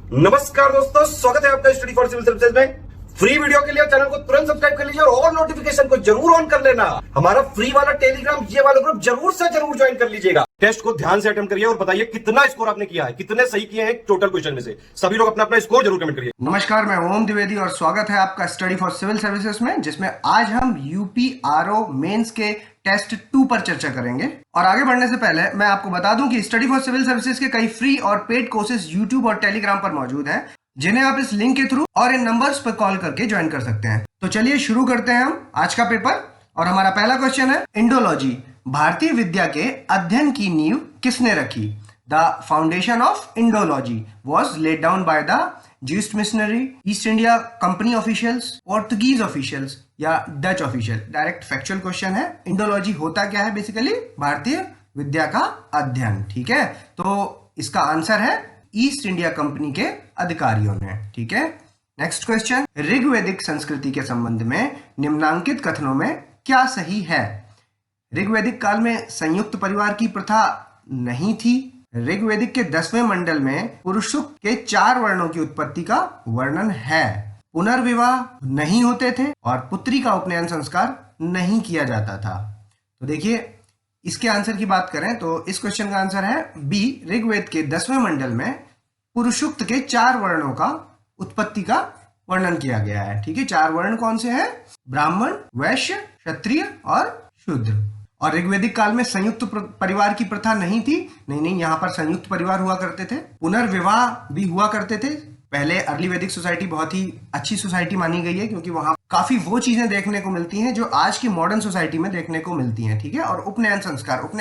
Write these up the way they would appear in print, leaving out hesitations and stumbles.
नमस्कार दोस्तों, स्वागत है आपका स्टडी फॉर सिविल सर्विसेज में। फ्री वीडियो के लिए चैनल को तुरंत सब्सक्राइब कर लीजिए और नोटिफिकेशन को जरूर ऑन कर लेना। हमारा फ्री वाला टेलीग्राम ये वाला ग्रुप जरूर से जरूर ज्वाइन कर लीजिएगा। टेस्ट को ध्यान से अटेम्प्ट करिए और बताइए कितना स्कोर आपने किया है, कितने सही किए हैं टोटल क्वेश्चन में से। सभी लोग अपना अपना स्कोर जरूर कमेंट करिए। नमस्कार, मैं ओम द्विवेदी और स्वागत है आपका स्टडी फॉर सिविल सर्विसेज में, जिसमें आज हम यूपी आरओ मेंस के टेस्ट 2 पर चर्चा करेंगे। और आगे बढ़ने से पहले मैं आपको बता दूं कि स्टडी फॉर सिविल सर्विसेज के कई फ्री और पेड कोर्सेज यूट्यूब और टेलीग्राम पर मौजूद हैं, जिन्हें आप इस लिंक के थ्रू और इन नंबर्स पर कॉल करके ज्वाइन कर सकते हैं। तो चलिए शुरू करते हैं हम आज का पेपर। और हमारा पहला क्वेश्चन है, इंडोलॉजी भारतीय विद्या के अध्ययन की नींव किसने रखी? The foundation of Indology was laid down by the Jewish missionary, East India Company officials, Portuguese officials या Dutch official. Direct factual question है। इंडोलॉजी होता क्या है? बेसिकली भारतीय विद्या का अध्ययन। ठीक है, तो इसका आंसर है ईस्ट इंडिया कंपनी के अधिकारियों ने। ठीक है, नेक्स्ट क्वेश्चन, ऋग्वैदिक संस्कृति के संबंध में निम्नांकित कथनों में क्या सही है? ऋग्वैदिक काल में संयुक्त परिवार की प्रथा नहीं थी। ऋग्वैदिक के 10वें मंडल में पुरुष सूक्त के 4 वर्णों की उत्पत्ति का वर्णन है। पुनर्विवाह नहीं होते थे और पुत्री का उपनयन संस्कार नहीं किया जाता था। तो देखिए, इसके आंसर की बात करें तो इस क्वेश्चन का आंसर है बी। ऋग्वेद के 10वें मंडल में पुरुषोक्त के 4 वर्णों का उत्पत्ति का वर्णन किया गया है। ठीक है, 4 वर्ण कौन से हैं? ब्राह्मण, वैश्य, क्षत्रिय और शूद्र। और ऋग्वैदिक काल में संयुक्त परिवार की प्रथा नहीं थी। नहीं, यहाँ पर संयुक्त परिवार हुआ करते थे। पुनर्विवाह भी हुआ करते थे। पहले अर्ली वैदिक सोसाइटी बहुत ही अच्छी सोसाइटी मानी गई है, क्योंकि वहां काफी वो चीजें देखने को मिलती हैं जो आज की मॉडर्न सोसाइटी में देखने को मिलती हैं। ठीक है, और उपनयन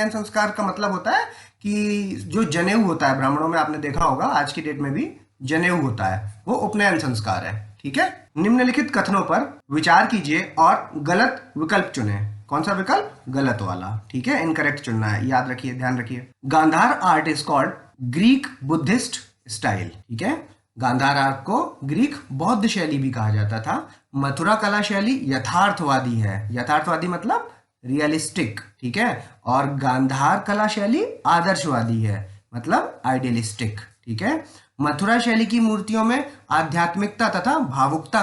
संस्कार का मतलब होता है कि जो जनेऊ होता है, ब्राह्मणों में आपने देखा होगा आज की डेट में भी जनेऊ होता है, वो उपनयन संस्कार है। ठीक है, निम्नलिखित कथनों पर विचार कीजिए और गलत विकल्प चुने। कौन सा विकल्प? गलत वाला। ठीक है, इनकरेक्ट चुनना है, याद रखिए, ध्यान रखिए। Gandhara art is called Greek Buddhist style. ठीक है, गांधार आर्ट को ग्रीक बौद्ध शैली भी कहा जाता था। मथुरा कला शैली यथार्थवादी है। यथार्थवादी मतलब रियलिस्टिक। ठीक है, और गांधार कला शैली आदर्शवादी है, मतलब आइडियलिस्टिक। ठीक है, मथुरा शैली की मूर्तियों में आध्यात्मिकता तथा भावुकता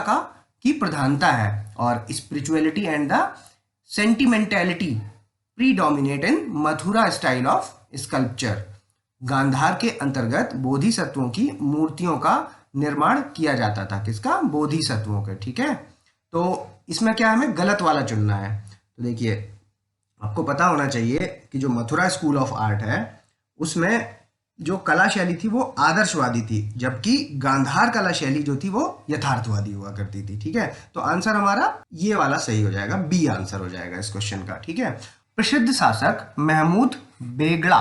की प्रधानता है और spirituality and the sentimentality predominate in Mathura style of sculpture. Gandhara के अंतर्गत बोधिसत्वों की मूर्तियों का निर्माण किया जाता था। किसका? बोधिसत्वों के। ठीक है, तो इसमें क्या हमें गलत वाला चुनना है। तो देखिए, आपको पता होना चाहिए कि जो मथुरा स्कूल ऑफ आर्ट है उसमें जो कला शैली थी वो आदर्शवादी थी, जबकि गांधार कला शैली जो थी वो यथार्थवादी हुआ करती थी। ठीक है, तो आंसर हमारा ये वाला सही हो जाएगा, बी आंसर हो जाएगा इस क्वेश्चन का। ठीक है, प्रसिद्ध शासक महमूद बेगड़ा,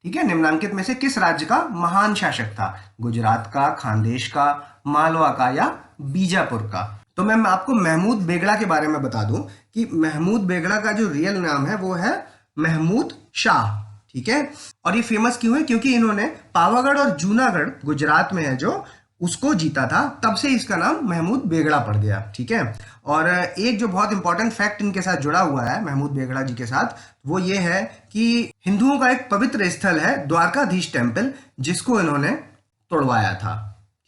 ठीक है, निम्नांकित में से किस राज्य का महान शासक था? गुजरात का, खानदेश का, मालवा का या बीजापुर का? तो मैं आपको महमूद बेगड़ा के बारे में बता दूं कि महमूद बेगड़ा का जो रियल नाम है वो है महमूद शाह। ठीक है, और ये फेमस क्यों है? क्योंकि इन्होंने पावागढ़ और जूनागढ़ गुजरात में है जो, उसको जीता था, तब से इसका नाम महमूद बेगड़ा पड़ गया। ठीक है, और एक जो बहुत इंपॉर्टेंट फैक्ट इनके साथ जुड़ा हुआ है महमूद बेगड़ा जी के साथ, वो ये है कि हिंदुओं का एक पवित्र स्थल है द्वारकाधीश टेम्पल, जिसको इन्होंने तोड़वाया था।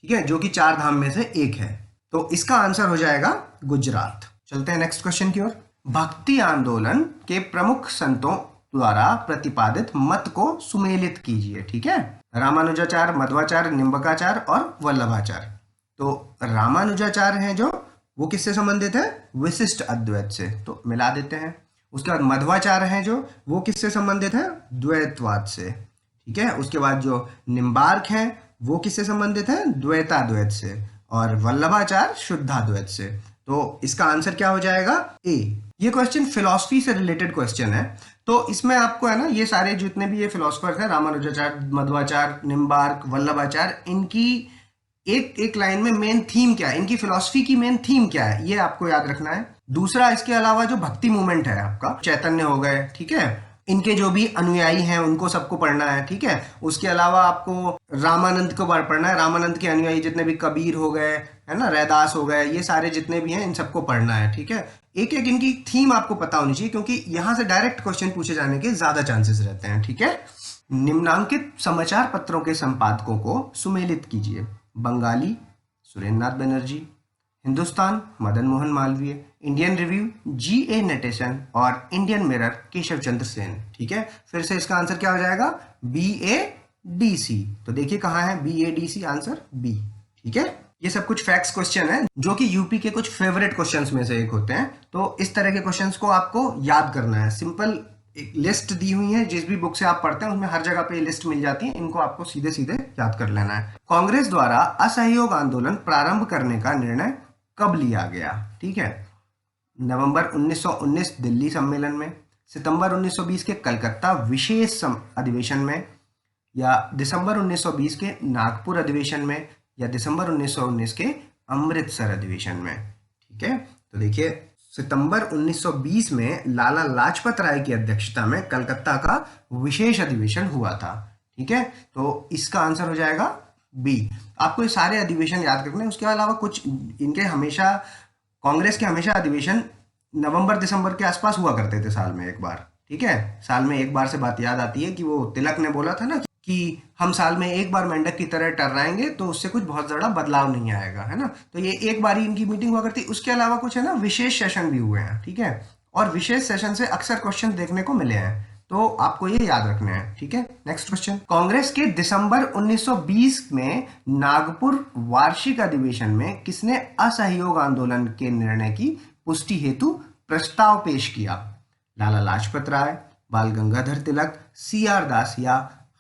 ठीक है, जो कि 4 धाम में से एक है। तो इसका आंसर हो जाएगा गुजरात। चलते हैं नेक्स्ट क्वेश्चन की ओर। भक्ति आंदोलन के प्रमुख संतों द्वारा प्रतिपादित मत को सुमेलित कीजिए। ठीक है, रामानुजाचार्य, मध्वाचार्य, निम्बकाचार्य और वल्लभाचार्य। तो रामानुजाचार्य हैं जो, वो किससे संबंधित है? विशिष्ट अद्वैत से, तो मिला देते हैं। उसके बाद मध्वाचार्य हैं जो, वो किससे संबंधित है? द्वैतवाद से। ठीक है, उसके बाद जो निम्बार्क हैं वो किससे संबंधित है? द्वैताद्वैत से। और वल्लभाचार्य शुद्धाद्वैत से। तो इसका आंसर क्या हो जाएगा? ए। ये क्वेश्चन फिलॉसफी से रिलेटेड क्वेश्चन है, तो इसमें आपको है ना, ये सारे जितने भी ये फिलोसफर्स हैं, रामानुजाचार्य, मध्वाचार्य, निम्बार्क, वल्लभाचार्य, इनकी एक लाइन में मेन थीम क्या है, इनकी फिलॉसफी की मेन थीम क्या है, ये आपको याद रखना है। दूसरा, इसके अलावा जो भक्ति मूवमेंट है आपका, चैतन्य हो गए, ठीक है, इनके जो भी अनुयायी हैं उनको सबको पढ़ना है। ठीक है, उसके अलावा आपको रामानंद को पढ़ना है। रामानंद के अनुयायी जितने भी, कबीर हो गए, है ना, रैदास हो गए, ये सारे जितने भी हैं इन सबको पढ़ना है। ठीक है, एक एक इनकी थीम आपको पता होनी चाहिए, क्योंकि यहां से डायरेक्ट क्वेश्चन पूछे जाने के ज्यादा चांसेस रहते हैं। ठीक है, निम्नांकित समाचार पत्रों के संपादकों को सुमेलित कीजिए। Bengali Surendra Nath Banerjee, Hindustan Madan Mohan Malaviya, Indian Review G.A. Natesan और इंडियन मिरर केशव चंद्र सेन। ठीक है, फिर से इसका आंसर क्या हो जाएगा? BADC। तो देखिए कहाँ है BADC, आंसर B। ठीक है, ये सब कुछ फैक्ट्स क्वेश्चन है जो कि यूपी के कुछ फेवरेट क्वेश्चंस में से एक होते हैं। तो इस तरह के क्वेश्चंस को आपको याद करना है। सिंपल एक लिस्ट दी हुई है, जिस भी बुक से आप पढ़ते हैं उसमें हर जगह पे लिस्ट मिल जाती है, इनको आपको सीधे सीधे याद कर लेना है। कांग्रेस द्वारा असहयोग आंदोलन प्रारंभ करने का निर्णय कब लिया गया? ठीक है, नवंबर 1919 दिल्ली सम्मेलन में, सितंबर 1920 के कलकत्ता विशेष अधिवेशन में, या दिसंबर 1920 के नागपुर अधिवेशन में, या दिसंबर 1919 के अमृतसर अधिवेशन में। ठीक है, तो देखिए सितंबर 1920 में लाला लाजपत राय की अध्यक्षता में कलकत्ता का विशेष अधिवेशन हुआ था। ठीक है, तो इसका आंसर हो जाएगा बी। आपको ये सारे अधिवेशन याद करने हैं। उसके अलावा कुछ इनके हमेशा, कांग्रेस के हमेशा अधिवेशन नवंबर दिसंबर के आसपास हुआ करते थे साल में एक बार। ठीक है, साल में एक बार से बात याद आती है कि वो तिलक ने बोला था ना कि हम साल में एक बार मेंढक की तरह टर्राएंगे तो उससे कुछ बहुत ज्यादा बदलाव नहीं आएगा, है ना। तो ये एक बार ही इनकी मीटिंग हुआ करती। उसके अलावा कुछ है ना विशेष सेशन भी हुए हैं। ठीक है, और विशेष सेशन से अक्सर क्वेश्चन देखने को मिले हैं, तो आपको ये याद रखने हैं। ठीक है, नेक्स्ट क्वेश्चन। कांग्रेस के दिसंबर 1920 में नागपुर वार्षिक अधिवेशन में किसने असहयोग आंदोलन के निर्णय की पुष्टि हेतु प्रस्ताव पेश किया? लाला लाजपत राय, बाल गंगाधर तिलक, CR दास या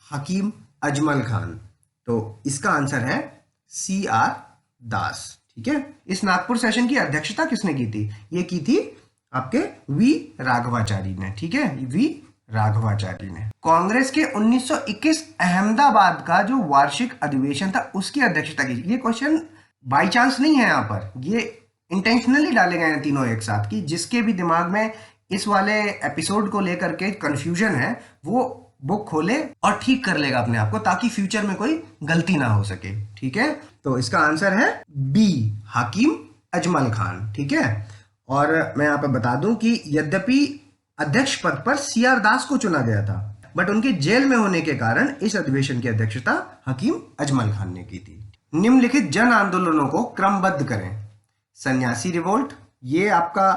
हकीम अजमल खान। तो इसका आंसर है CR दास। ठीक है, इस नागपुर सेशन की अध्यक्षता किसने की थी? ये की थी आपके V राघवाचारी ने। ठीक है, V राघवाचारी ने। कांग्रेस के 1921 अहमदाबाद का जो वार्षिक अधिवेशन था उसकी अध्यक्षता की। ये क्वेश्चन बाई चांस नहीं है, यहाँ पर ये इंटेंशनली डाले गए हैं तीनों एक साथ, कि जिसके भी दिमाग में इस वाले एपिसोड को लेकर के कंफ्यूजन है वो बुक खोले और ठीक कर लेगा अपने आप को, ताकि फ्यूचर में कोई गलती ना हो सके। ठीक है, तो इसका आंसर है बी, हकीम अजमल खान। ठीक है, और मैं यहाँ पे बता दूं कि यद्यपि अध्यक्ष पद पर CR दास को चुना गया था, बट उनके जेल में होने के कारण इस अधिवेशन की अध्यक्षता हकीम अजमल खान ने की थी। निम्नलिखित जन आंदोलनों को क्रमबद्ध करें। सन्यासी रिवोल्ट, ये आपका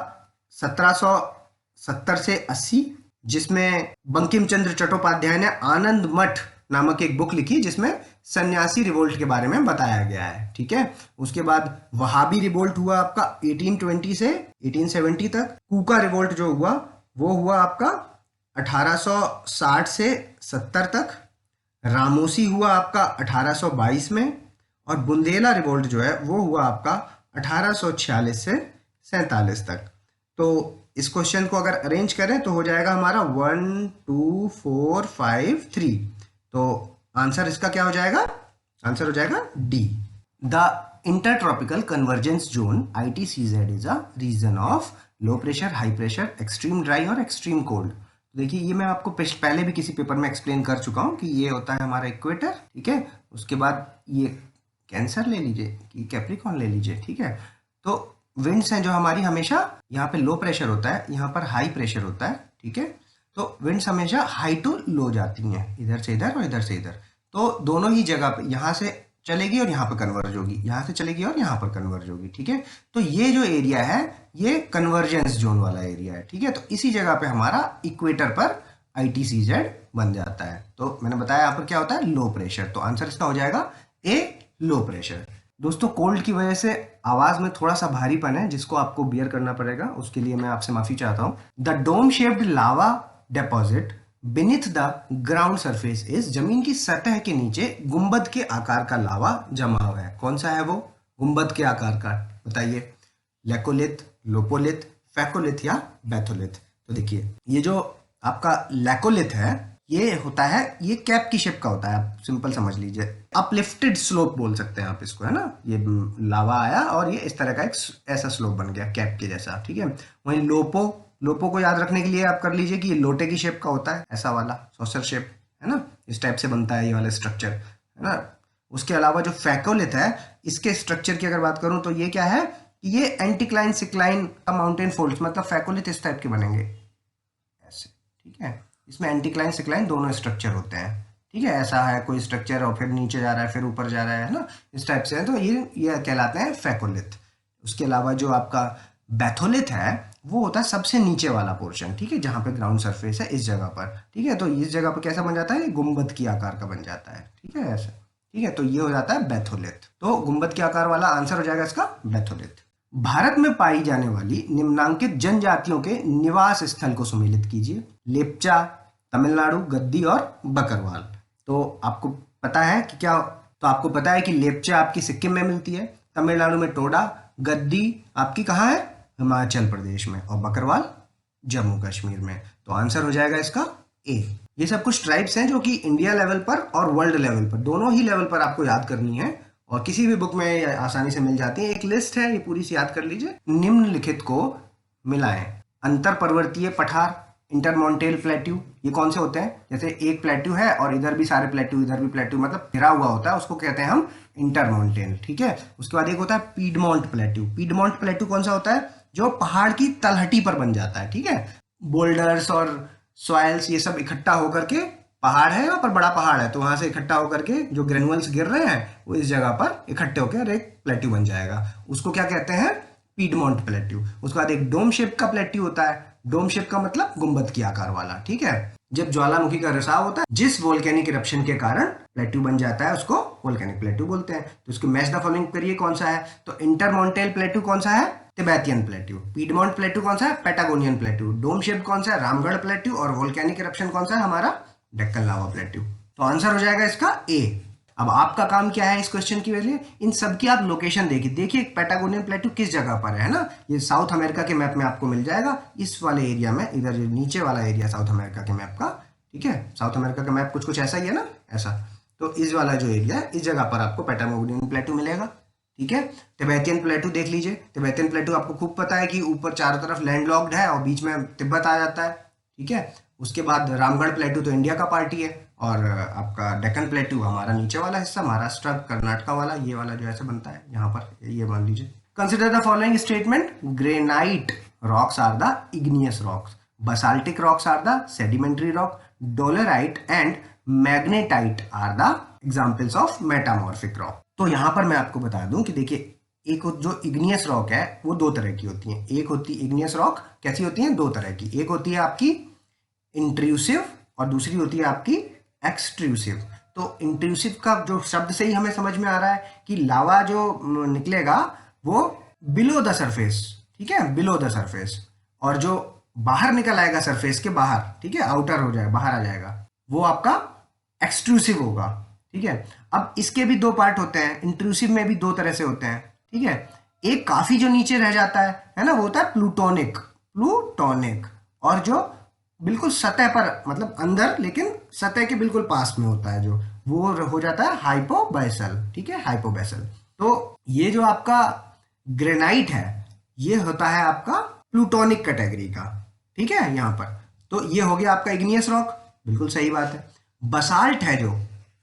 1770 से 80, जिसमें बंकिम चंद्र चट्टोपाध्याय ने आनंद मठ नामक एक बुक लिखी जिसमें सन्यासी रिवोल्ट के बारे में बताया गया है। ठीक है, उसके बाद वहाबी रिवोल्ट हुआ आपका 1820 से 1870 तक। कूका रिवोल्ट जो हुआ वो हुआ आपका 1860 से 70 तक। रामोसी हुआ आपका 1822 में, और बुंदेला रिवोल्ट जो है वो हुआ आपका 1846 से 47 तक। तो इस क्वेश्चन को अगर अरेंज करें तो हो जाएगा हमारा 1 2 4 5 3। तो आंसर इसका क्या हो जाएगा? आंसर हो जाएगा D. The intertropical convergence zone ITCZ is a region of low pressure, high pressure, extreme dry और एक्सट्रीम कोल्ड। देखिए ये मैं आपको पहले भी किसी पेपर में एक्सप्लेन कर चुका हूँ कि ये होता है हमारा इक्वेटर। ठीक है, उसके बाद ये कैंसर ले लीजिए कि कैप्रिकॉर्न ले लीजिए। ठीक है, तो विंड्स हैं जो हमारी हमेशा यहाँ पे लो प्रेशर होता है, यहाँ पर हाई प्रेशर होता है। ठीक है, तो विंड्स हमेशा हाई टू लो जाती हैं, इधर से इधर और इधर से इधर। तो दोनों ही जगह पे यहाँ से चलेगी और यहाँ पर कन्वर्ज होगी, यहाँ से चलेगी और यहाँ पर कन्वर्ज होगी। ठीक है, तो ये जो एरिया है ये कन्वर्जेंस जोन वाला एरिया है। ठीक है, तो इसी जगह पे हमारा इक्वेटर पर ITCZ बन जाता है। तो मैंने बताया यहाँ पर क्या होता है, लो प्रेशर। तो आंसर इसका हो जाएगा ए, लो प्रेशर। दोस्तों कोल्ड की वजह से आवाज में थोड़ा सा भारीपन है जिसको आपको बियर करना पड़ेगा, उसके लिए मैं आपसे माफी चाहता हूँ। The dome shaped lava deposit beneath the ground surface is, जमीन की सतह के नीचे गुंबद के आकार का लावा जमा हुआ है। कौन सा है वो गुंबद के आकार का? बताइए, लैकोलिथ, लोपोलिथ, फैकोलिथ या बैथोलिथ। तो देखिए ये जो आपका लैकोलिथ है ये होता है, ये कैप की शेप का होता है, आप सिंपल समझ लीजिए। अपलिफ्टेड स्लोप बोल सकते हैं आप इसको, है ना। ये लावा आया और ये इस तरह का एक ऐसा स्लोप बन गया कैप के जैसा। ठीक है, वहीं लोपो को याद रखने के लिए आप कर लीजिए कि ये लोटे की शेप का होता है, ऐसा वाला सॉसर शेप, है ना। इस टाइप से बनता है ये वाला स्ट्रक्चर, है ना। उसके अलावा जो फैकोलिथ है इसके स्ट्रक्चर की अगर बात करूं तो ये क्या है, ये एंटीक्लाइन सिक्लाइन माउंटेन फोल्ड्स, मतलब फैकोलिथ इस टाइप के बनेंगे ऐसे। ठीक है, इसमें एंटीक्लाइन सिक्लाइन दोनों स्ट्रक्चर होते हैं। ठीक है, ऐसा है कोई स्ट्रक्चर और फिर नीचे जा रहा है फिर ऊपर जा रहा है ना, इस टाइप से है, तो ये कहलाते हैं फेकोलिथ। उसके अलावा जो आपका बैथोलिथ है वो होता है सबसे नीचे वाला पोर्शन, ठीक है, जहाँ पे ग्राउंड सरफेस है इस जगह पर, ठीक है। तो इस जगह पर कैसा बन जाता है, गुंबद की आकार का बन जाता है, ठीक है, ऐसा, ठीक है। तो ये हो जाता है बैथोलिथ। तो गुंबद के आकार वाला आंसर हो जाएगा इसका बैथोलिथ। भारत में पाई जाने वाली निम्नांकित जनजातियों के निवास स्थल को सुमेलित कीजिए। लेप्चा, तमिलनाडु, गद्दी और बकरवाल। तो आपको पता है कि क्या, तो आपको पता है कि लेप्चा आपकी सिक्किम में मिलती है, तमिलनाडु में टोडा, गद्दी आपकी कहाँ है, हिमाचल प्रदेश में, और बकरवाल जम्मू कश्मीर में। तो आंसर हो जाएगा इसका ए। ये सब कुछ ट्राइब्स हैं जो कि इंडिया लेवल पर और वर्ल्ड लेवल पर, दोनों ही लेवल पर आपको याद करनी है और किसी भी बुक में आसानी से मिल जाती है। एक लिस्ट है, ये पूरी सी याद कर लीजिए। निम्नलिखित को मिलाएं। अंतर पर्वतीय पठार, इंटरमॉन्टेल प्लेट्यू, ये कौन से होते हैं, जैसे एक प्लेट्यू है और इधर भी सारे प्लेट्यू, इधर भी प्लेट्यू, मतलब घिरा हुआ होता है, उसको कहते हैं हम इंटरमॉन्टेल, ठीक है। उसके बाद एक होता है पीडमोंट प्लेट्यू। पीडमोंट प्लेट्यू कौन सा होता है, जो पहाड़ की तलहटी पर बन जाता है, ठीक है। बोल्डर्स और सॉइल्स ये सब इकट्ठा होकर के, पहाड़ है वहां पर, बड़ा पहाड़ है, तो वहां से इकट्ठा होकर के जो ग्रेनुअल्स गिर रहे हैं वो इस जगह पर इकट्ठे होकर एक प्लेट्यू बन जाएगा, उसको क्या कहते हैं, पीडमोंट प्लेट्यू। उसके बाद एक डोम शेप का प्लेट्यू होता है। डोम शेप का मतलब गुंबद की आकार वाला, ठीक है। जब ज्वालामुखी का रिसाव होता है, जिस वोल्केनिक इरप्शन के कारण प्लेट्यू बन जाता है, उसको वोल्केनिक प्लेट्यू बोलते हैं। तो इसको मैच द फॉलोइंग करिए, कौन सा है, तो इंटरमॉन्टेल प्लेट्यू कौन सा है, तिबेतियन प्लेट्यू। पीडमोंट प्लेट्यू कौन सा है, पैटागोनियन प्लेट्यू। डोम शेप कौन सा है, रामगढ़ प्लेट्यू। और वोल्केनिक इरप्शन कौन सा है, हमारा डेक्कन लावा प्लेट्यू। तो आंसर हो जाएगा इसका ए। अब आपका काम क्या है इस क्वेश्चन की वजह, इन सब की आप लोकेशन देखिए पैटागोनियन प्लेट्यू किस जगह पर है ना, ये साउथ अमेरिका के मैप में आपको मिल जाएगा, इस वाले एरिया में, इधर जो नीचे वाला एरिया साउथ अमेरिका के मैप का, ठीक है। साउथ अमेरिका का मैप कुछ ऐसा ही है ना, ऐसा। तो इस वाला जो एरिया है, इस जगह पर आपको पैटागोनियन प्लेट्यू मिलेगा, ठीक है। तिबेतियन प्लेट्यू देख लीजिए। तिबेतियन प्लेट्यू आपको खूब पता है कि ऊपर चारों तरफ लैंडलॉक्ड है और बीच में तिब्बत आ जाता है, ठीक है। उसके बाद रामगढ़ प्लेट्यू तो इंडिया का पार्टी है, और आपका डेक्कन प्लेट्यू हमारा नीचे वाला हिस्सा, महाराष्ट्र कर्नाटका वाला, ये वाला जो ऐसे बनता है यहाँ पर, ये मान लीजिए। Consider the following statement, granite rocks are the igneous rocks, basaltic rocks are the sedimentary rock, dolerite and magnetite are the examples of metamorphic rock. तो यहाँ पर मैं आपको बता दूं कि देखिए, एक जो इग्नियस रॉक है वो दो तरह की होती है। एक होती है इग्नियस रॉक, कैसी होती है, दो तरह की। एक होती है आपकी इंट्रूसिव और दूसरी होती है आपकी एक्सट्रूसिव। तो इंट्रूसिव का जो शब्द से ही हमें समझ में आ रहा है कि लावा जो निकलेगा वो बिलो द सरफेस, ठीक है, बिलो द सरफेस, और जो बाहर निकल आएगा सरफेस के बाहर, ठीक है, आउटर हो जाएगा, बाहर आ जाएगा, वो आपका एक्सट्रूसिव होगा, ठीक है। अब इसके भी दो पार्ट होते हैं, इंट्रूसिव में भी दो तरह से होते हैं, ठीक है। एक काफी जो नीचे रह जाता है ना, वो होता है प्लूटोनिक, प्लूटोनिक, और जो बिल्कुल सतह पर, मतलब अंदर लेकिन सतह के बिल्कुल पास में होता है, जो वो हो जाता है हाइपोबैसल, ठीक है, हाइपोबैसल। तो ये जो आपका ग्रेनाइट है ये होता है आपका प्लूटोनिक कैटेगरी का, ठीक है, यहाँ पर। तो ये हो गया आपका इग्नियस रॉक, बिल्कुल सही बात है। बसाल्ट है जो,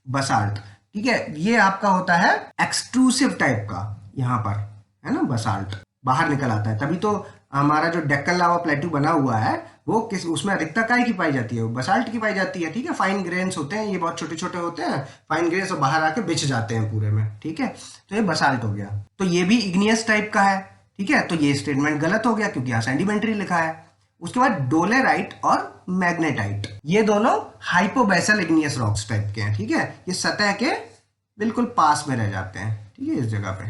बसाल्ट, ठीक है, ये आपका होता है एक्सट्रूसिव टाइप का, यहाँ पर है ना, बसाल्ट बाहर निकल आता है। तभी तो हमारा जो डेक्कन लावा प्लेट्यू बना हुआ है वो किस, उसमें अधिकता काय की पाई जाती है, वो बसाल्ट की पाई जाती है, ठीक है। फाइन ग्रेन्स होते हैं, ये बहुत छोटे छोटे होते हैं फाइन ग्रेन्स, और बाहर आके बिछ जाते हैं पूरे में, ठीक है। तो ये बसाल्ट हो गया। तो ये भी इग्नियस टाइप का है, ठीक है। तो ये स्टेटमेंट गलत हो गया क्योंकि यहाँ सेडिमेंट्री लिखा है। उसके बाद डोलेराइट और मैग्नेटाइट, ये दोनों हाइपोबैसल इग्नियस रॉक्स टाइप के हैं, ठीक है। ये सतह के बिल्कुल पास में रह जाते हैं, ठीक है, इस जगह पे,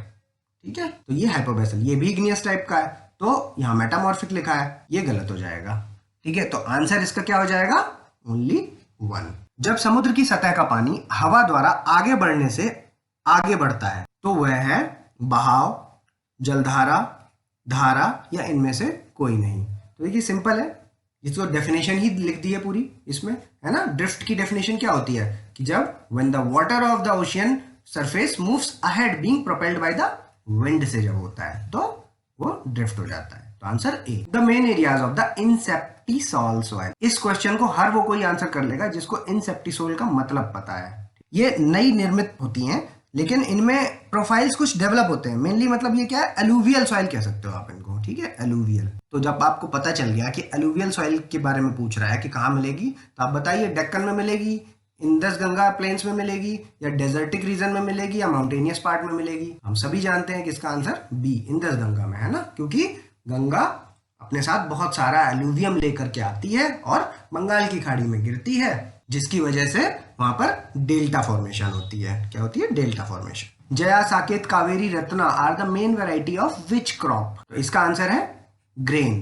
ठीक है। तो ये हाइपोबैसल, ये भी इग्नियस टाइप का है, तो यहाँ मेटामॉर्फिक लिखा है, ये गलत हो जाएगा, ठीक है। तो आंसर इसका क्या हो जाएगा, ओनली 1। जब समुद्र की सतह का पानी हवा द्वारा आगे बढ़ने से आगे बढ़ता है तो वह है बहाव, जलधारा, धारा, या इनमें से कोई नहीं। तो देखिए सिंपल है, इसको डेफिनेशन ही लिख दी है पूरी इसमें, है ना। ड्रिफ्ट की डेफिनेशन क्या होती है कि जब when the water of the ocean surface moves ahead being propelled by the wind से जब होता है तो वो ड्रिफ्ट हो जाता है। तो answer A. The main areas of the inceptisol soil, इस क्वेश्चन को हर वो कोई आंसर कर लेगा जिसको इनसेप्टिसोल का मतलब पता है। ये नई निर्मित होती हैं लेकिन इनमें प्रोफाइल्स कुछ डेवलप होते हैं, मेनली मतलब ये क्या है, एलुवियल सॉइल कह सकते हो आप इनको, ठीक है, एलुवियल। तो जब आपको पता चल गया कि एलुवियल सॉइल के बारे में पूछ रहा है कि कहाँ मिलेगी, तो आप बताइए डेक्कन में मिलेगी इंडस गंगा प्लेन्स में मिलेगी या डेजर्टिक रीजन में मिलेगी या माउंटेनियस पार्ट में मिलेगी? हम सभी जानते हैं कि इसका आंसर बी, इंडस गंगा में, है ना, क्योंकि गंगा अपने साथ बहुत सारा एलुवियम लेकर के आती है और बंगाल की खाड़ी में गिरती है, जिसकी वजह से वहां पर डेल्टा फॉर्मेशन होती है। क्या होती है? Delta formation. Jaya, Saket, Kaveri, Ratna are the main variety of which crop? तो इसका आंसर है ग्रेन,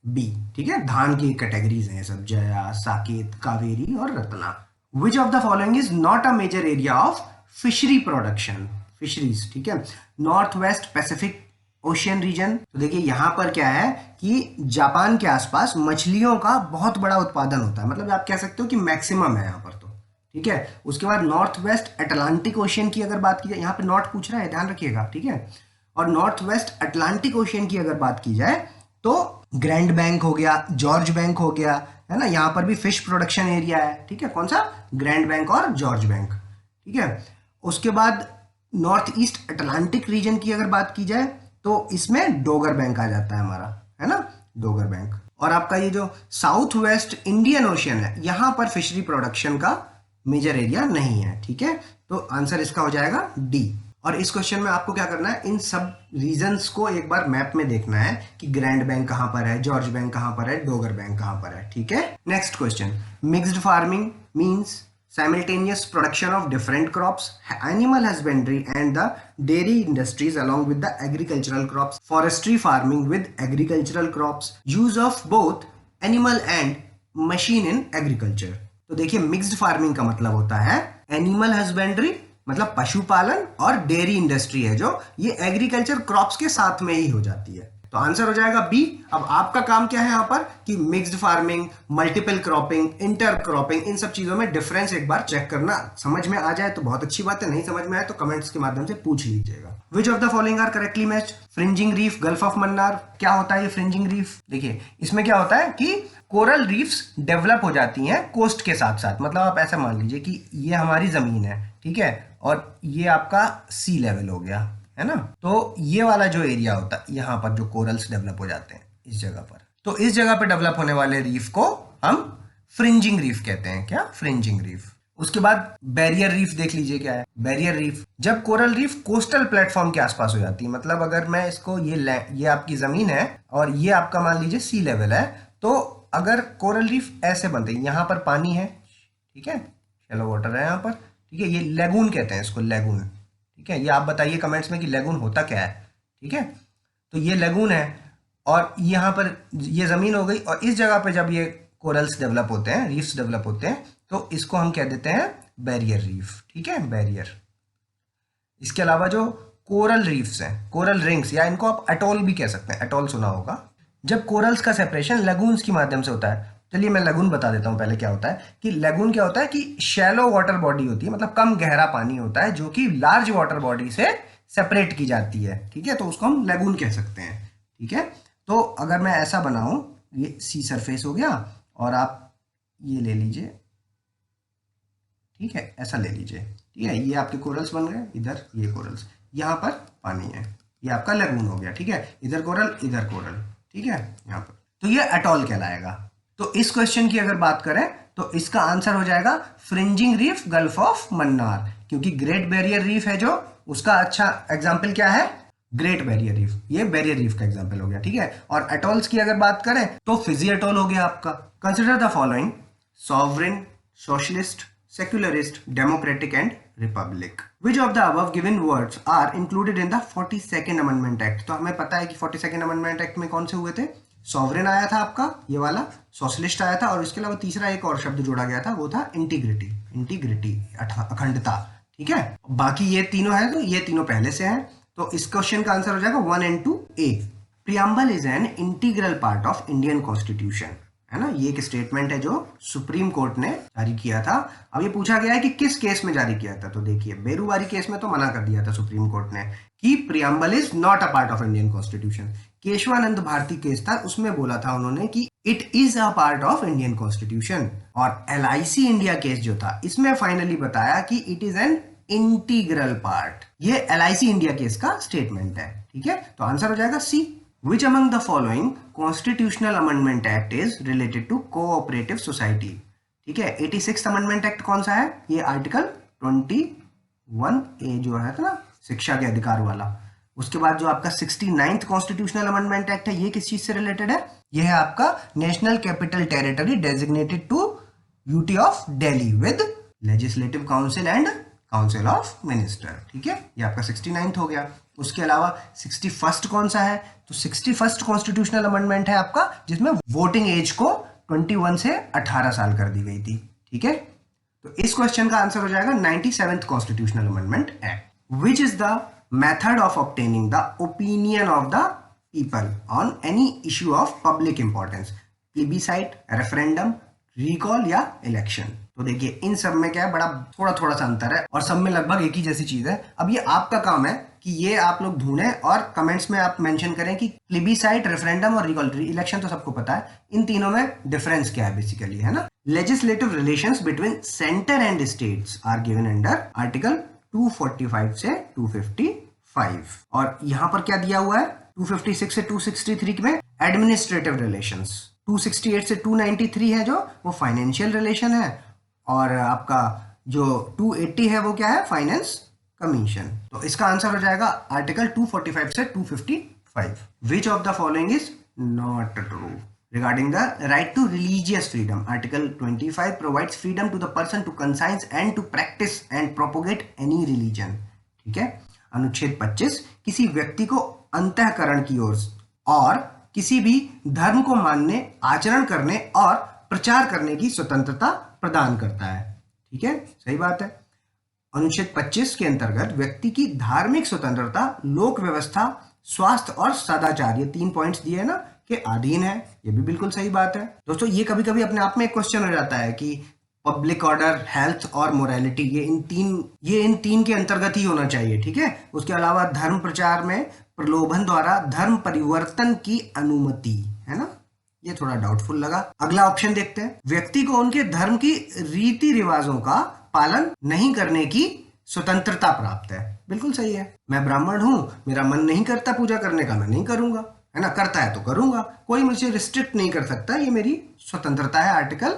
बी, ठीक है। धान की कैटेगरीज हैं सब, जया, साकेत, कावेरी और Ratna. Which of the following is not a major area of fishery production? Fisheries, ठीक है। North west Pacific ocean region. तो देखिए यहां पर क्या है कि जापान के आसपास मछलियों का बहुत बड़ा उत्पादन होता है, मतलब आप कह सकते हो कि मैक्सिमम है यहाँ पर, तो ठीक है। उसके बाद नॉर्थ वेस्ट अटलांटिक ओशियन की अगर बात की जाए, यहाँ पे नॉर्थ पूछ रहा है, ध्यान रखिएगा, ठीक है। और नॉर्थ वेस्ट अटलांटिक ओशियन की अगर बात की जाए तो ग्रैंड बैंक हो गया, जॉर्ज बैंक हो गया, है ना, यहाँ पर भी फिश प्रोडक्शन एरिया है, ठीक है। कौन सा? ग्रैंड बैंक और जॉर्ज बैंक, ठीक है। उसके बाद नॉर्थ ईस्ट अटलांटिक रीजन की अगर बात की जाए तो इसमें डोगर बैंक आ जाता है हमारा, है ना, डोगर बैंक। और आपका ये जो साउथ वेस्ट इंडियन ओशियन है, यहां पर फिशरी प्रोडक्शन का मेजर एरिया नहीं है, ठीक है। तो आंसर इसका हो जाएगा डी। और इस क्वेश्चन में आपको क्या करना है, इन सब रीजन्स को एक बार मैप में देखना है कि ग्रैंड बैंक कहां पर है, जॉर्ज बैंक कहां पर है, डोगर बैंक कहां पर है, ठीक है। Next question, mixed farming means simultaneous production of different crops, animal husbandry and the dairy industries along with the agricultural crops, forestry farming with agricultural crops, use of both animal and machine in agriculture। तो देखिए mixed farming का मतलब होता है animal husbandry, मतलब पशुपालन, और dairy industry है जो ये एग्रीकल्चर क्रॉप्स के साथ में ही हो जाती है। तो आंसर हो जाएगा बी। अब आपका काम क्या है यहाँ पर कि mixed farming, multiple cropping, inter cropping, इन सब चीजों में डिफरेंस एक बार चेक करना। समझ में आ जाए तो बहुत अच्छी बात है, नहीं समझ में आए तो कमेंट्स के माध्यम से पूछ लीजिएगा। Which of the following are correctly matched? Fringing reef, Gulf of Mannar. क्या होता है ये फ्रिंजिंग रीफ? देखिए इसमें क्या होता है कि कोरल रीफ्स डेवलप हो जाती हैं कोस्ट के साथ साथ। मतलब आप ऐसा मान लीजिए कि ये हमारी जमीन है, ठीक है, और ये आपका सी लेवल हो गया, है ना। तो ये वाला जो एरिया होता है यहाँ पर जो कोरल्स डेवलप हो जाते हैं इस जगह पर, तो इस जगह पर डेवलप होने वाले रीफ को हम फ्रिंजिंग रीफ कहते हैं। क्या? Fringing reef. उसके बाद बैरियर रीफ देख लीजिए क्या है। बैरियर रीफ जब कोरल रीफ कोस्टल प्लेटफॉर्म के आसपास हो जाती है, मतलब अगर मैं इसको ये आपकी जमीन है और ये आपका मान लीजिए सी लेवल है, तो अगर कोरल रीफ ऐसे बनते हैं, यहाँ पर पानी है, ठीक है, शैलो वाटर है यहाँ पर, ठीक है, ये लेगून कहते हैं इसको, लेगून, ठीक है। ये आप बताइए कमेंट्स में कि लेगून होता क्या है, ठीक है। तो ये लेगून है और यहाँ पर ये जमीन हो गई, और इस जगह पे जब ये कोरल्स डेवलप होते हैं, रीफ्स डेवलप होते हैं, तो इसको हम कह देते हैं बैरियर रीफ, ठीक है, बैरियर। इसके अलावा जो कोरल रीफ्स हैं, कोरल रिंग्स, या इनको आप अटोल भी कह सकते हैं, अटोल सुना होगा। जब कोरल्स का सेपरेशन लगून्स की माध्यम से होता है, चलिए मैं लगून बता देता हूं पहले क्या होता है कि लगून क्या होता है कि शैलो वाटर बॉडी होती है, मतलब कम गहरा पानी होता है जो कि लार्ज वाटर बॉडी से सेपरेट की जाती है, ठीक है, तो उसको हम लगून कह सकते हैं, ठीक है। तो अगर मैं ऐसा बनाऊं, ये सी सरफेस हो गया और आप ये ले लीजिए, ठीक है, ऐसा ले लीजिए, ठीक है, ये आपके कोरल्स बन गए, इधर ये कोरल्स, यहाँ पर पानी है, ये आपका लगून हो गया, ठीक है, इधर कोरल इधर कोरल, ठीक है, यहाँ पर, तो ये अटोल कहलाएगा। तो इस क्वेश्चन की अगर बात करें तो इसका आंसर हो जाएगा fringing reef, Gulf of Mannar, क्योंकि ग्रेट बैरियर रीफ है जो, उसका अच्छा एग्जाम्पल क्या है? ग्रेट बैरियर रीफ, ये बैरियर रीफ का एग्जाम्पल हो गया, ठीक है। और अटोल्स की अगर बात करें तो फिजी अटोल हो गया आपका। Consider the following: sovereign, socialist, secularist, democratic and republic. Which of the above given words are included in the 42nd amendment act? तो हमें पता है कि 42nd अमेंडमेंट एक्ट में कौन से हुए थे? सॉवरेन आया था आपका, ये वाला, सोशलिस्ट आया था, और इसके अलावा तीसरा एक और शब्द जोड़ा गया था, वो था इंटीग्रिटी, इंटीग्रिटी, अखंडता, ठीक है। बाकी ये तीनों है, तो ये तीनों पहले से हैं, तो इस क्वेश्चन का आंसर हो जाएगा 1 and 2 A. Preamble is an integral part of Indian constitution, है ना, ये एक स्टेटमेंट है जो सुप्रीम कोर्ट ने जारी किया था। अब ये पूछा गया है कि किस केस में जारी किया था, तो देखिए बेरूवारी केस में तो मना कर दिया था सुप्रीम कोर्ट ने कि preamble is not a part of Indian constitution. Kesavananda Bharati case था, उसमें बोला था उन्होंने कि it is a part of Indian constitution. और LIC इंडिया केस जो था, इसमें फाइनली बताया कि it is an integral part. ये LIC इंडिया केस का स्टेटमेंट है, ठीक है। तो आंसर हो जाएगा सी। Which among the following constitutional amendment act is related to cooperative society? ठीक है। 86th अमेंडमेंट एक्ट कौन सा है? ये आर्टिकल 21A जो है ना, शिक्षा के अधिकार वाला। उसके बाद जो आपका 69th कॉन्स्टिट्यूशनल अमेंडमेंट एक्ट है, ये किस चीज से रिलेटेड है? ये है आपका national capital territory designated to UT of Delhi with legislative council and council of minister. ठीक है, ये आपका 69th हो गया। उसके अलावा 61st कौन सा है? तो 61st कॉन्स्टिट्यूशनल अमेंडमेंट है आपका, जिसमें वोटिंग एज को 21 से 18 साल कर दी गई थी। ठीक है, तो इस क्वेश्चन का आंसर हो जाएगा 97th constitutional amendment act. Which is the method of obtaining the opinion of the people on any issue of public importance? Plebiscite, referendum, recall या इलेक्शन? तो देखिए, इन सब में क्या है, बड़ा थोड़ा सा अंतर है और सब में लगभग एक ही जैसी चीज है। अब ये आपका काम है कि ये आप लोग ढूंढें और कमेंट्स में आप मेंशन करें कि प्लेबिसाइट, रेफरेंडम और रिकॉल। इलेक्शन तो सबको पता है, इन तीनों में डिफरेंस क्या है बेसिकली, है ना। Legislative relations between centre and states are given under article 245 से 255। और यहां पर क्या दिया हुआ है? 256 से 263 में एडमिनिस्ट्रेटिव रिलेशंस, 268 से 293 है जो वो फाइनेंशियल रिलेशन है, और आपका जो 280 है वो क्या है? Finance commission. तो इसका आंसर हो जाएगा आर्टिकल 245 से 255। विच of the following is not true regarding the right to religious freedom? Article 25 provides freedom to the person to conscience and to practice and propagate any religion. ठीक है। अनुच्छेद 25 किसी व्यक्ति को अंतःकरण की ओर और किसी भी धर्म को मानने, आचरण करने और प्रचार करने की स्वतंत्रता प्रदान करता है। ठीक है, सही बात है। अनुच्छेद 25 के अंतर्गत व्यक्ति की धार्मिक स्वतंत्रता, लोक व्यवस्था, स्वास्थ्य और सदाचार, ये 3 पॉइंट्स दिए ना, के अधीन है। ये भी बिल्कुल सही बात है। दोस्तों, ये कभी कभी अपने आप में एक क्वेश्चन हो जाता है कि पब्लिक ऑर्डर, हेल्थ और मोरालिटी, ये इन तीन के अंतर्गत ही होना चाहिए। ठीक है। उसके अलावा धर्म प्रचार में प्रलोभन द्वारा धर्म परिवर्तन की अनुमति, है ना, ये थोड़ा डाउटफुल लगा। अगला ऑप्शन देखते हैं। व्यक्ति को उनके धर्म की रीति रिवाजों का पालन नहीं करने की स्वतंत्रता प्राप्त है। बिल्कुल सही है। मैं ब्राह्मण हूं, मेरा मन नहीं करता पूजा करने का, मैं नहीं करूंगा, है ना। करता है तो करूंगा, कोई मुझे रिस्ट्रिक्ट नहीं कर सकता, ये मेरी स्वतंत्रता है आर्टिकल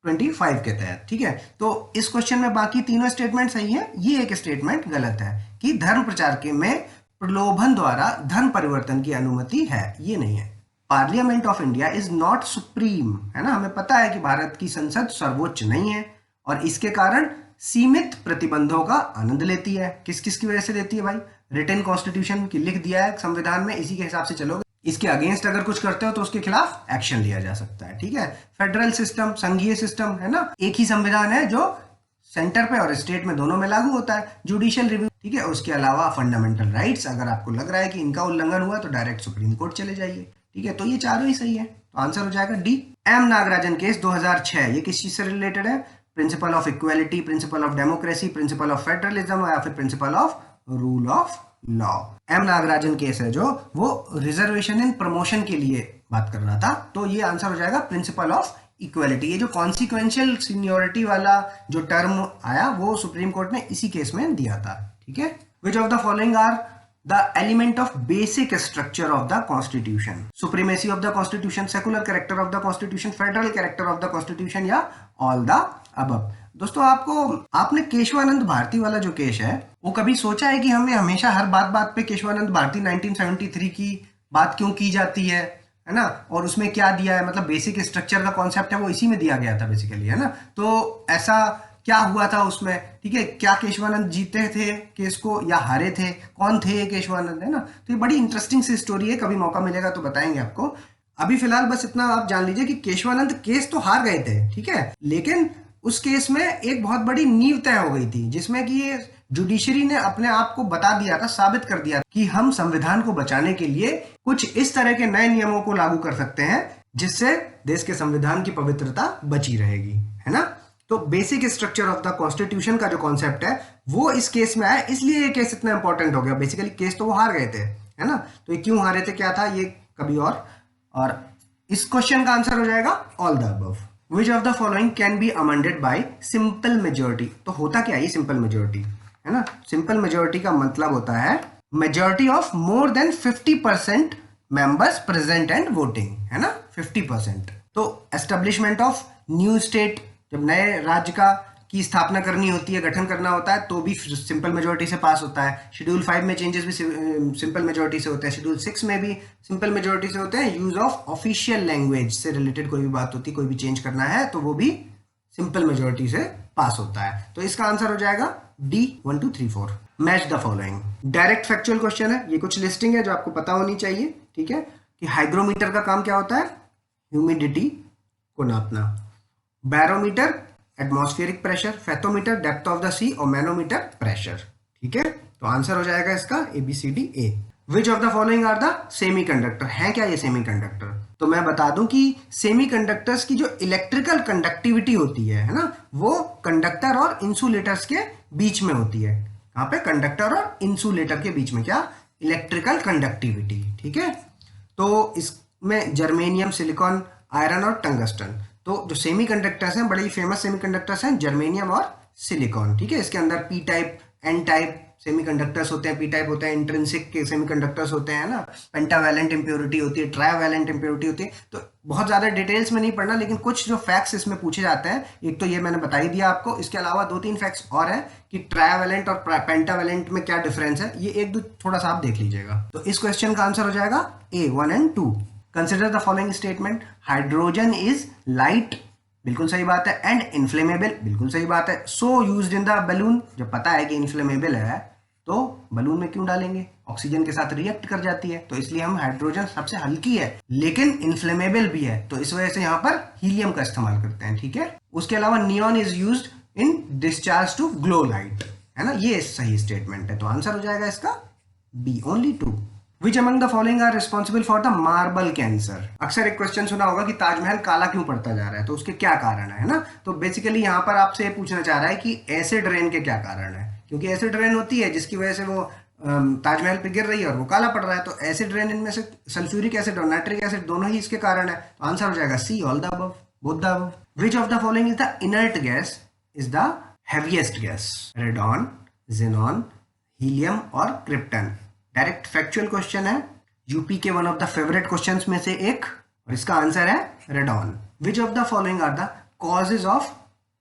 25 के तहत। ठीक है, तो इस क्वेश्चन में बाकी तीनों स्टेटमेंट सही है, ये एक स्टेटमेंट गलत है कि धर्म प्रचार के में प्रलोभन द्वारा धर्म परिवर्तन की अनुमति है, ये नहीं है। Parliament of India is not supreme, है ना। हमें पता है कि भारत की संसद सर्वोच्च नहीं है और इसके कारण सीमित प्रतिबंधों का आनंद लेती है। किस किस की वजह से लेती है भाई? रिटन कॉन्स्टिट्यूशन की लिख दिया है संविधान में, इसी के हिसाब से चलोगे। इसके अगेंस्ट अगर कुछ करते हो तो उसके खिलाफ एक्शन लिया जा सकता है। ठीक है। फेडरल सिस्टम, संघीय सिस्टम, है ना, एक ही संविधान है जो सेंटर पे और स्टेट में दोनों में लागू होता है। जुडिशियल रिव्यू, ठीक है। उसके अलावा फंडामेंटल राइट्स, अगर आपको लग रहा है कि इनका उल्लंघन हुआ तो डायरेक्ट सुप्रीम कोर्ट चले जाइए। ठीक है, तो ये चारों ही सही है, तो आंसर हो जाएगा डी। एम नागराजन केस 2006, ये किस चीज से रिलेटेड है? Principle of equality, principle of democracy, principle of federalism या फिर principle of rule of law. M Nagarajan case है जो वो रिजर्वेशन इन प्रमोशन के लिए बात कर रहा था, तो ये आंसर हो जाएगा प्रिंसिपल ऑफ इक्वालिटी। ये जो कॉन्सिक्वेंशियल सीनियोरिटी वाला जो टर्म आया वो सुप्रीम कोर्ट ने इसी केस में दिया था। ठीक है। Which of the following are the element of basic structure of the constitution? Supremacy of the constitution, secular character of the constitution, federal character of the constitution या ऑल द अबव? दोस्तों, आपने केशवानंद भारती वाला जो केस है वो कभी सोचा है कि हमें हमेशा हर बात पे केशवानंद भारती 1973 की बात क्यों की जाती है ना, और उसमें क्या दिया है, मतलब बेसिक स्ट्रक्चर का कॉन्सेप्ट है वो इसी में दिया गया था बेसिकली, है ना। तो ऐसा क्या हुआ था उसमें? ठीक है, क्या केशवानंद जीते थे केस को या हारे थे? कौन थे ये केशवानंद, है ना। तो ये बड़ी इंटरेस्टिंग सी स्टोरी है, कभी मौका मिलेगा तो बताएंगे आपको। अभी फिलहाल बस इतना आप जान लीजिए कि केशवानंद केस तो हार गए थे, ठीक है, लेकिन उस केस में एक बहुत बड़ी नींव तय हो गई थी, जिसमें कि ये जुडिशरी ने अपने आप को बता दिया था, साबित कर दिया कि हम संविधान को बचाने के लिए कुछ इस तरह के नए नियमों को लागू कर सकते हैं जिससे देश के संविधान की पवित्रता बची रहेगी, है ना। तो basic structure of the constitution का जो कॉन्सेप्ट है वो इस केस में आया, इसलिए ये केस इतना इंपॉर्टेंट हो गया। बेसिकली केस तो वो हार गए थे, है ना, तो ये क्यों हारे थे, क्या था, ये कभी और इस क्वेश्चन का आंसर हो जाएगा all the above. Which of the following can be amended bye simple majority? तो होता क्या है ये सिंपल मेजोरिटी, है ना। सिंपल मेजोरिटी का मतलब होता है majority of more than 50% members present and voting, है ना, 50%। तो एस्टेब्लिशमेंट ऑफ न्यू स्टेट जब नए राज्य की स्थापना करनी होती है, गठन करना होता है, तो भी सिंपल मेजोरिटी से पास होता है। शेड्यूल 5 में चेंजेस भी सिंपल मेजोरिटी से होते हैं। शेड्यूल 6 में भी सिंपल मेजोरिटी से होते हैं। यूज ऑफ ऑफिशियल लैंग्वेज से रिलेटेड कोई भी बात होती है, कोई भी चेंज करना है, तो वो भी सिंपल मेजोरिटी से पास होता है। तो इसका आंसर हो जाएगा D 1 2 3 4। Match the following. Direct factual question है, ये कुछ लिस्टिंग है जो आपको पता होनी चाहिए, ठीक है। कि हाइग्रोमीटर का काम क्या होता है? ह्यूमिडिटी को नापना। Barometer atmospheric pressure, fathometer depth of the sea और मैनोमीटर प्रेशर, ठीक है। तो आंसर हो जाएगा इसका ABCD A। Which of the following are the semiconductor? है क्या ये सेमीकंडक्टर? तो मैं बता दूं कि सेमीकंडक्टर्स की जो इलेक्ट्रिकल कंडक्टिविटी होती है ना, वो कंडक्टर और इंसुलेटर्स के बीच में होती है। कहाँ पे? कंडक्टर और इंसुलेटर के बीच में क्या? इलेक्ट्रिकल कंडक्टिविटी, ठीक है। तो इसमें जर्मेनियम, सिलिकॉन, आयरन और टंगस्टन, तो जो सेमीकंडक्टर्स हैं, बड़े ही फेमस सेमीकंडक्टर्स हैं जर्मेनियम और सिलिकॉन, ठीक है। इसके अंदर P type, N type semiconductors होते हैं। पी टाइप होते हैं इंट्रिंसिक के सेमीकंडक्टर्स होते हैं ना, पेंटावैलेंट इंप्योरिटी होती है, ट्राइवैलेंट इंप्योरिटी होती है। तो बहुत ज़्यादा डिटेल्स में नहीं पढ़ना, लेकिन कुछ जो फैक्ट्स इसमें पूछे जाते हैं, एक तो ये मैंने बता ही दिया आपको, इसके अलावा 2-3 फैक्ट्स और हैं कि ट्राइवैलेंट और पेंटावैलेंट में क्या डिफरेंस है, ये एक दो थोड़ा सा आप देख लीजिएगा। तो इस क्वेश्चन का आंसर हो जाएगा A 1 and 2। Consider the following statement. Hydrogen is light, बिल्कुल सही बात है, एंड इन्फ्लेमेबल, बिल्कुल सही बात है। सो यूज्ड इन द बलून, जब पता है कि इन्फ्लेमेबल है तो बलून में क्यों डालेंगे? ऑक्सीजन के साथ रिएक्ट कर जाती है, तो इसलिए हम हाइड्रोजन सबसे हल्की है लेकिन इन्फ्लेमेबल भी है, तो इस वजह से यहाँ पर हीलियम का इस्तेमाल करते हैं, ठीक है। उसके अलावा neon is used in discharge to glow light, है ना, ये सही स्टेटमेंट है। तो आंसर हो जाएगा इसका B, only 2। Which among the following are responsible for the marble cancer? अक्सर एक क्वेश्चन सुना होगा कि ताजमहल काला क्यों पड़ता जा रहा है, तो उसके क्या कारण है ना। तो बेसिकली यहाँ पर आपसे ये पूछना चाह रहा है कि एसिड रेन के क्या कारण है, क्योंकि एसिड रेन होती है जिसकी वजह से वो ताजमहल पे गिर रही है और वो काला पड़ रहा है। तो एसिड रेन इनमें से सल्फ्यूरिक एसिड और नाइट्रिक एसिड दोनों ही इसके कारण है। तो आंसर हो जाएगा C, all the above, both the above. Which of the following is the inert gas is the heaviest gas? Radon, xenon, helium और क्रिप्टन। डायरेक्ट फैक्चुअल क्वेश्चन है, यूपी के one of the favourite questions में से एक, और इसका answer है radon. Which of the following are the causes of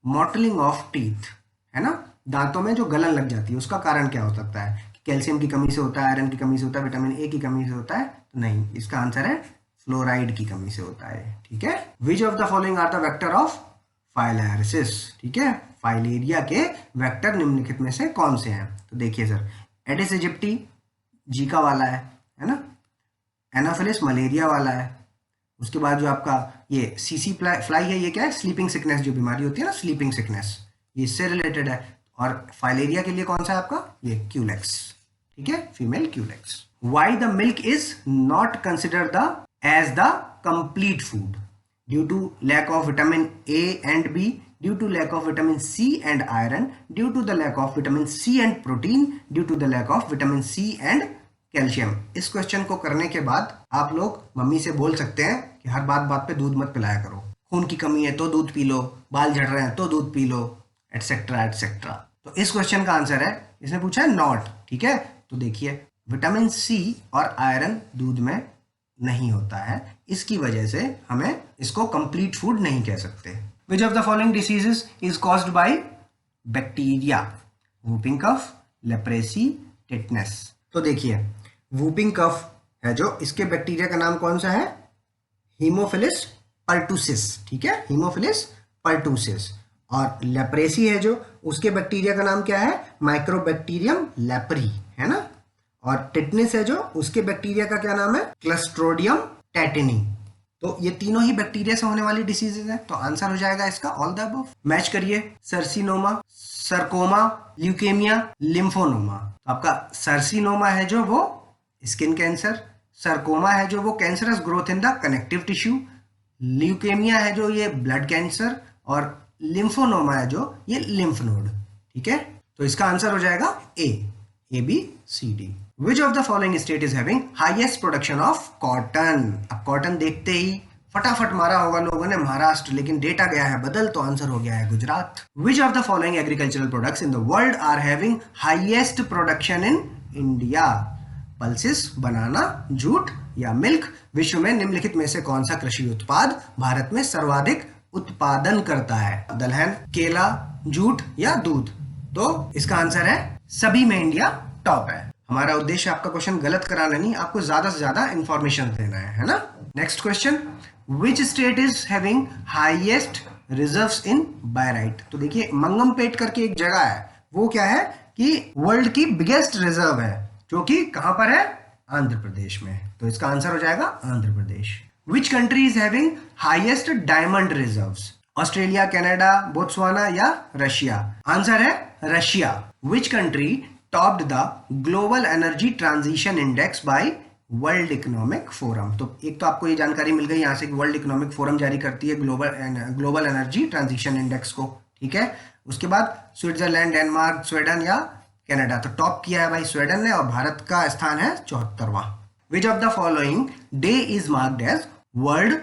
mottling of teeth? है ना, दांतों में जो गलन लग जाती है, उसका कारण क्या हो सकता है? कैल्शियम की कमी से होता है, आयरन की कमी से होता है, विटामिन ए की कमी से होता है? तो नहीं, इसका आंसर है फ्लोराइड की कमी से होता है, ठीक है। Which of the following are the vector of filariasis? ठीक है, फाइलेरिया के वेक्टर निम्नलिखित में से कौन से हैं? तो देखिए सर, एडिस इजिप्टी जीका वाला है ना, एनाफिलिस मलेरिया वाला है। उसके बाद जो आपका ये सीसी फ्लाई है, ये क्या है? स्लीपिंग सिकनेस, जो बीमारी होती है ना, स्लीपिंग सिकनेस, ये इससे रिलेटेड है। और फाइलेरिया के लिए कौन सा है आपका? ये क्यूलेक्स, ठीक है, female culex. Why the milk is not consider the as the complete food? Due to lack of vitamin A and B, due to lack of vitamin C and iron, due to the lack of vitamin C and protein, due to the lack of vitamin C and calcium. इस question को करने के बाद आप लोग mummy से बोल सकते हैं कि हर बात बात पे दूध मत पिलाया करो, खून की कमी है तो दूध पी लो, बाल झड़ रहे हैं तो दूध पी लो, एटसेट्रा एटसेट्रा। तो इस क्वेश्चन का आंसर है, इसने पूछा है नॉट, ठीक है। तो देखिए, विटामिन सी और आयरन दूध में नहीं होता है, इसकी वजह से हमें इसको कंप्लीट फूड नहीं कह सकते। Which of the following diseases is caused by bacteria? whooping cough, leprosy, tetanus। तो देखिए, whooping cough है जो, इसके बैक्टीरिया का नाम कौन सा है? हीमोफिलिस पर्टुसिस, ठीक है, हीमोफिलिस पर्टुसिस। और लेप्रेसी है जो, उसके बैक्टीरिया का नाम क्या है? माइक्रोबैक्टीरियम लेप्री, है ना। और टेटनस है जो, उसके बैक्टीरिया का क्या नाम है? क्लस्ट्रोडियम टेटनी। तो ये तीनों ही बैक्टीरिया से होने वाली डिसीजेज हैं। तो आंसर हो जाएगा इसका ऑल द अबव। मैच करिए, सर्सिनोमा, सरकोमा, ल्यूकेमिया, लिम्फोनोमा। तो आपका सर्सिनोमा है जो वो स्किन कैंसर, सरकोमा है जो वो cancerous growth in the connective tissue, leukaemia है जो ये ब्लड कैंसर, और लिम्फोनोमा है जो ये लिम्फ नोड, ठीक है। तो इसका आंसर हो जाएगा A B C D. Which of the following state is having highest production of cotton? अब कॉटन देखते ही फटाफट मारा होगा लोगों ने महाराष्ट्र, लेकिन डेटा गया है बदल, तो आंसर हो गया है Gujarat. Which of the following agricultural products in the world are having highest production in India? Pulses, banana, jute या मिल्क? विश्व में निम्नलिखित में से कौन सा कृषि उत्पाद भारत में सर्वाधिक उत्पादन करता है? दलहन, केला, जूट या दूध? तो इसका आंसर है सभी में इंडिया टॉप है। हमारा उद्देश्य आपका क्वेश्चन गलत कराना नहीं, आपको ज्यादा से ज्यादा इंफॉर्मेशन देना है ना। Next question, which state is having highest reserves in barite? तो देखिए मंगमपेट करके एक जगह है, वो क्या है कि वर्ल्ड की बिगेस्ट रिजर्व है, जो कि कहां पर है? आंध्र प्रदेश में। तो इसका आंसर हो जाएगा Andhra Pradesh. Which country is having highest diamond reserves? Australia, Canada, Botswana या रशिया? आंसर है Russia. Which country topped the Global Energy Transition Index by World Economic Forum? तो एक तो आपको ये जानकारी मिल गई यहाँ से कि वर्ल्ड इकोनॉमिक फोरम जारी करती है ग्लोबल एनर्जी ट्रांजिशन इंडेक्स को, ठीक है। उसके बाद स्विट्जरलैंड, डेनमार्क, स्वीडन या कनाडा? तो टॉप किया है भाई स्वीडन ने और भारत का स्थान है 74वां। Which of the following day is marked as World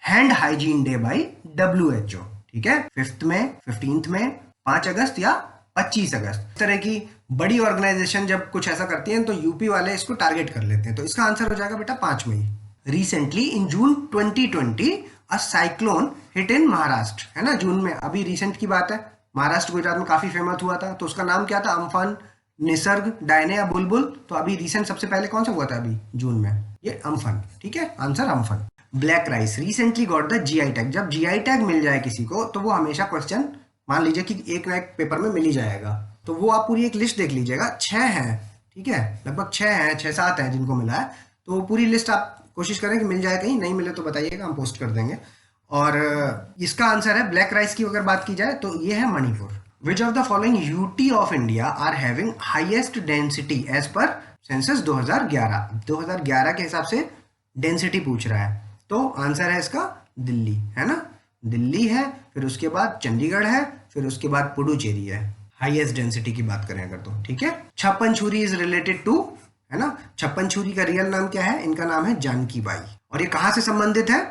Hand Hygiene Day by WHO? ठीक है, 5th में, 15th में, 5 अगस्त या 25 अगस्त? इस तरह की बड़ी ऑर्गेनाइजेशन जब कुछ ऐसा करती है तो यूपी वाले इसको टारगेट कर लेते हैं। तो इसका आंसर हो जाएगा बेटा 5 मई। Recently in June 2020 a cyclone hit in Maharashtra, है ना, जून में, अभी रिसेंट की बात है। महाराष्ट्र गुजरात में काफी फेमस हुआ था, तो उसका नाम क्या था? अम्फान, निसर्ग, डायने या बुलबुल? तो अभी रिसेंट सबसे पहले कौन सा हुआ था अभी जून में? ये अम्फन, ठीक है, answer Amphan. Black rice recently got the GI tag. जब GI टैग मिल जाए किसी को तो वो हमेशा क्वेश्चन मान लीजिए कि एक ना एक पेपर में मिल ही जाएगा, तो वो आप पूरी एक लिस्ट देख लीजिएगा। 6 हैं, ठीक है, लगभग 6 हैं, 6-7 हैं जिनको मिला है। तो पूरी लिस्ट आप कोशिश करें कि मिल जाए, कहीं नहीं मिले तो बताइएगा, हम पोस्ट कर देंगे। और इसका आंसर है ब्लैक राइस की अगर बात की जाए तो ये है Manipur. Which of the following UT of India are having highest density as per census 2011? 2011 के हिसाब से डेंसिटी पूछ रहा है, तो आंसर है इसका दिल्ली, है ना, दिल्ली है, फिर उसके बाद चंडीगढ़ है, फिर उसके बाद पुडुचेरी है, हाईएस्ट डेंसिटी की बात करें अगर तो, ठीक है। छप्पन छुरी इज रिलेटेड टू, है ना, छप्पन छुरी का रियल नाम क्या है? इनका नाम है जानकी बाई। और ये कहां से संबंधित है?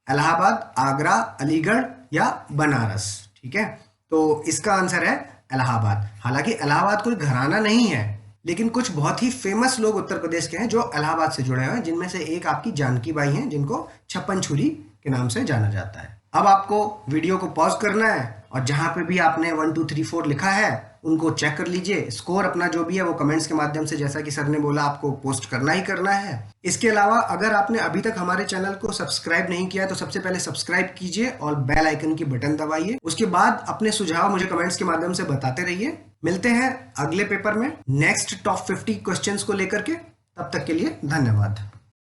इलाहाबाद, आगरा, अलीगढ़ या बनारस, ठीक है। तो इसका आंसर है इलाहाबाद। हालांकि इलाहाबाद कोई घराना नहीं है, लेकिन कुछ बहुत ही फेमस लोग उत्तर प्रदेश के हैं जो इलाहाबाद से जुड़े हुए हैं, जिनमें से एक आपकी जानकी बाई हैं, जिनको छप्पन छुरी के नाम से जाना जाता है। अब आपको वीडियो को पॉज करना है और जहां पे भी आपने 1 2 3 4 लिखा है उनको चेक कर लीजिए। स्कोर अपना जो भी है वो कमेंट्स के माध्यम से, जैसा कि सर ने बोला, आपको पोस्ट करना ही करना है। इसके अलावा अगर आपने अभी तक हमारे चैनल को सब्सक्राइब नहीं किया है तो सबसे पहले सब्सक्राइब कीजिए और बेल आइकन की बटन दबाइए। उसके बाद अपने सुझाव मुझे कमेंट्स के माध्यम से बताते रहिए। मिलते हैं अगले पेपर में नेक्स्ट टॉप 50 क्वेश्चंस को लेकर के। तब तक के लिए धन्यवाद।